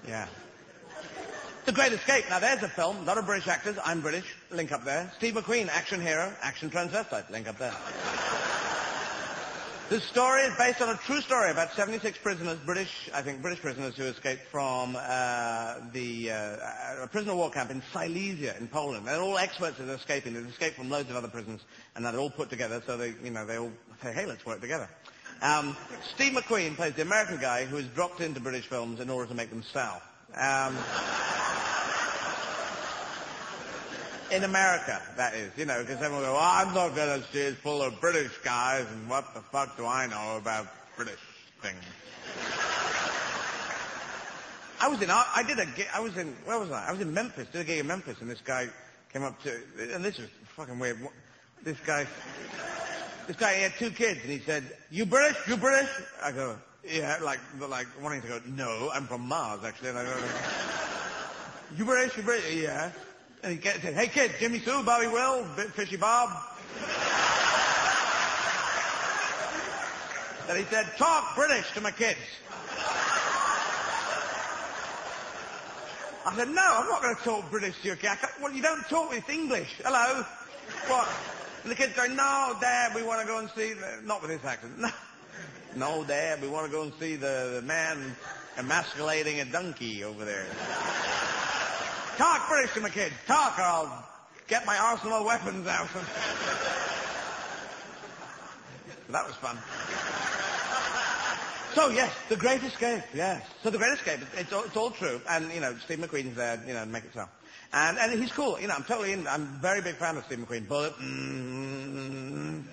Yeah. The Great Escape. Now, there's a film. A lot of British actors. I'm British. Link up there. Steve McQueen, action hero, action transvestite. Link up there. This story is based on a true story about 76 prisoners, British prisoners who escaped from a prisoner of war camp in Silesia in Poland. They're all experts at escaping. They've escaped from loads of other prisons, and now they're all put together, so they all say, hey, let's work together. Steve McQueen plays the American guy who is dropped into British films in order to make them sell. In America, that is, because everyone goes, I'm not going to see it's full of British guys, and what the fuck do I know about British things? Where was I? I was in Memphis, did a gig in Memphis, and this guy came up to, and this was fucking weird, this guy, he had 2 kids, and he said, you British? You British? I go, yeah, like wanting to go, no, I'm from Mars, actually, and I go, you British? You British? Yeah. And he said, hey kids, Jimmy Sue, Bobby Will, Fishy Bob. Then he said, talk British to my kids. I said, no, I'm not going to talk British to your kids. Well, you don't talk, it's English. Hello? What? And the kids going, no, Dad, we want to go and see not with his accent. No, Dad, we want to go and see the man emasculating a donkey over there. Talk British to my kids. Talk, or I'll get my arsenal of weapons out. That was fun. So, yes, The Great Escape, yes. So The Great Escape, it's all true. And, Steve McQueen's there, to make it so. And he's cool. I'm totally in. I'm a very big fan of Steve McQueen. Bullet,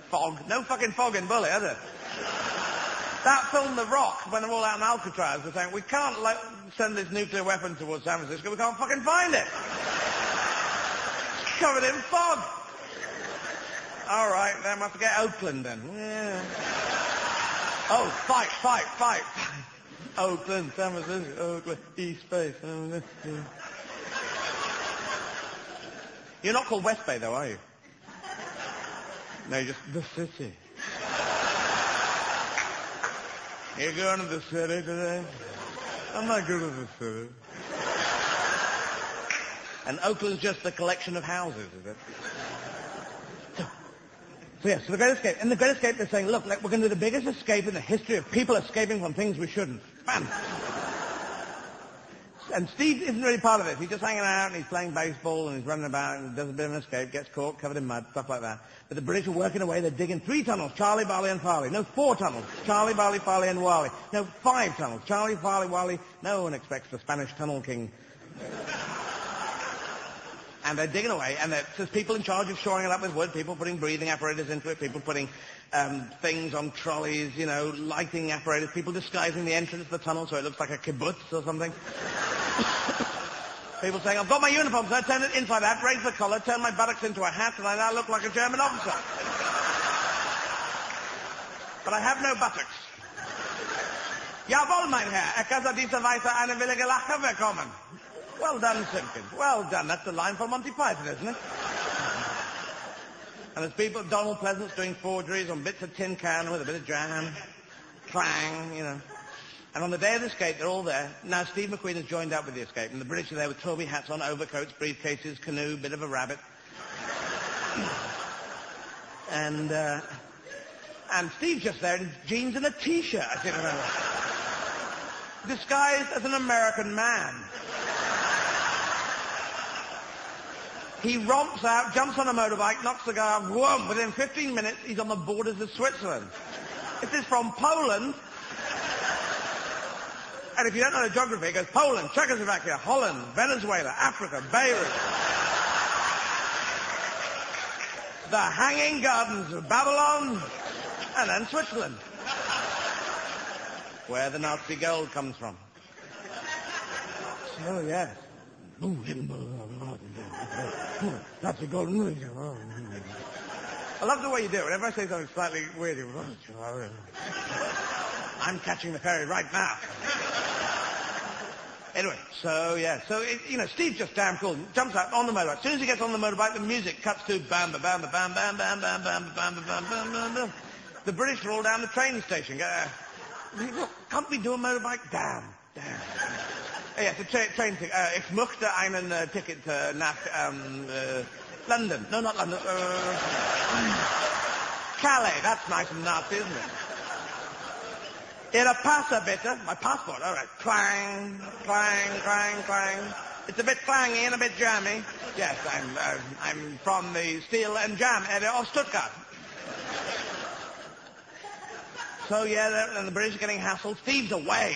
fog. No fucking fog in Bullet, is there? That film, The Rock, when they're all out in Alcatraz, they're saying, we can't send this nuclear weapon towards San Francisco, we can't fucking find it. It's covered in fog. All right, then we'll have to get Oakland then. Yeah. Oh, fight. Oakland, San Francisco, Oakland, East Bay. You're not called West Bay, though, are you? No, you're just the city. You're going to the city today? I'm not going to the city. And Oakland's just a collection of houses, is it? So yes, The Great Escape. In The Great Escape, they're saying, look, we're going to do the biggest escape in the history of people escaping from things we shouldn't. Bam! And Steve isn't really part of it. He's just hanging out and he's playing baseball and he's running about and does a bit of an escape, gets caught, covered in mud, stuff like that. But the British are working away. They're digging 3 tunnels, Charlie, Barley and Farley. No, 4 tunnels, Charlie, Barley, Farley and Wally. No, 5 tunnels, Charlie, Farley, Wally. No one expects the Spanish tunnel king. And they're digging away, and there's people in charge of shoring it up with wood, people putting breathing apparatus into it, people putting things on trolleys, lighting apparatus, people disguising the entrance to the tunnel so it looks like a kibbutz or something. People saying, I've got my uniform, so I turn it inside out, raise the collar, turn my buttocks into a hat, and I now look like a German officer. But I have no buttocks. Jawohl, mein Herr, casa dieser Weise eine willige Lache willkommen. Well done, Simpkins. Well done. That's the line from Monty Python, isn't it? And there's people, Donald Pleasant's doing forgeries on bits of tin can with a bit of jam. Clang, And on the day of the escape, they're all there. Now, Steve McQueen has joined up with the escape, and the British are there with Toby hats on, overcoats, briefcases, canoe, bit of a rabbit. And Steve's just there in his jeans and a T-shirt, I think I remember. Disguised as an American man. He romps out, jumps on a motorbike, knocks the guy off, whoom! Within 15 minutes, he's on the borders of Switzerland. This is from Poland. And if you don't know the geography, it goes Poland, Czechoslovakia, Holland, Venezuela, Africa, Beirut. The Hanging Gardens of Babylon, and then Switzerland. Where the Nazi gold comes from. So, yes. That's a golden. I love the way you do it. Whenever I say something slightly weird, you I'm catching the ferry right now. Anyway, so yeah, Steve's just damn cool. Jumps out on the motorbike. As soon as he gets on the motorbike, the music cuts to bam, bam, bam, bam, bam, bam, bam, bam, bam, bam, bam, bam, bam. The British are all down the train station. Can't we do a motorbike? Damn. Yeah, it's a train ticket. Ich möchte einen Ticket nach London. No, not London. Calais. That's nice and nasty, isn't it? Ihre Passe, bitte. My passport. All right. Clang, clang, clang, clang. It's a bit clangy and a bit jammy. Yes, I'm from the steel and jam area of Stuttgart. So yeah, and the British are getting hassled. Steve's away,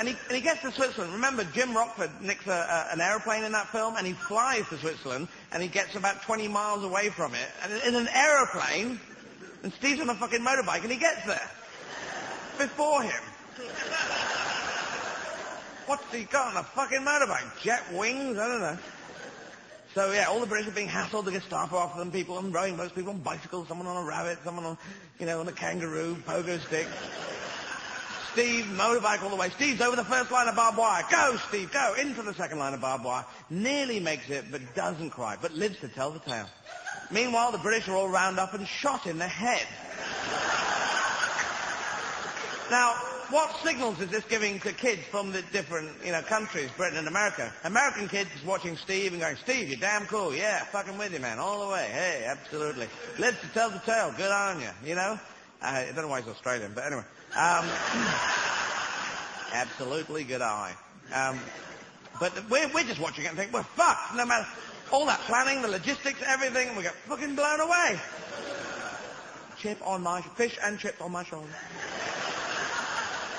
and he gets to Switzerland. Remember, Jim Rockford nicks an aeroplane in that film, and he flies to Switzerland, and he gets about 20 miles away from it, and in an aeroplane, and Steve's on a fucking motorbike, and he gets there before him. What's he got on a fucking motorbike? Jet wings? I don't know. So yeah, all the British are being hassled. The Gestapo after them, people on rowing boats, people on bicycles, someone on a rabbit, someone on, on a kangaroo, pogo stick. Steve, motorbike all the way. Steve's over the first line of barbed wire. Go, Steve, go. Into the second line of barbed wire. Nearly makes it, but doesn't quite, but lives to tell the tale. Meanwhile, the British are all round up and shot in the head. Now, what signals is this giving to kids from the different, countries, Britain and America? American kids watching Steve and going, Steve, you're damn cool. Yeah, fucking with you, man, all the way. Hey, absolutely. Live to tell the tale. Good on you, I don't know why he's Australian, but anyway. Absolutely good eye. But we're just watching it and think, we're fucked. No matter all that planning, the logistics, everything, we get fucking blown away. Fish and chips on my shoulder.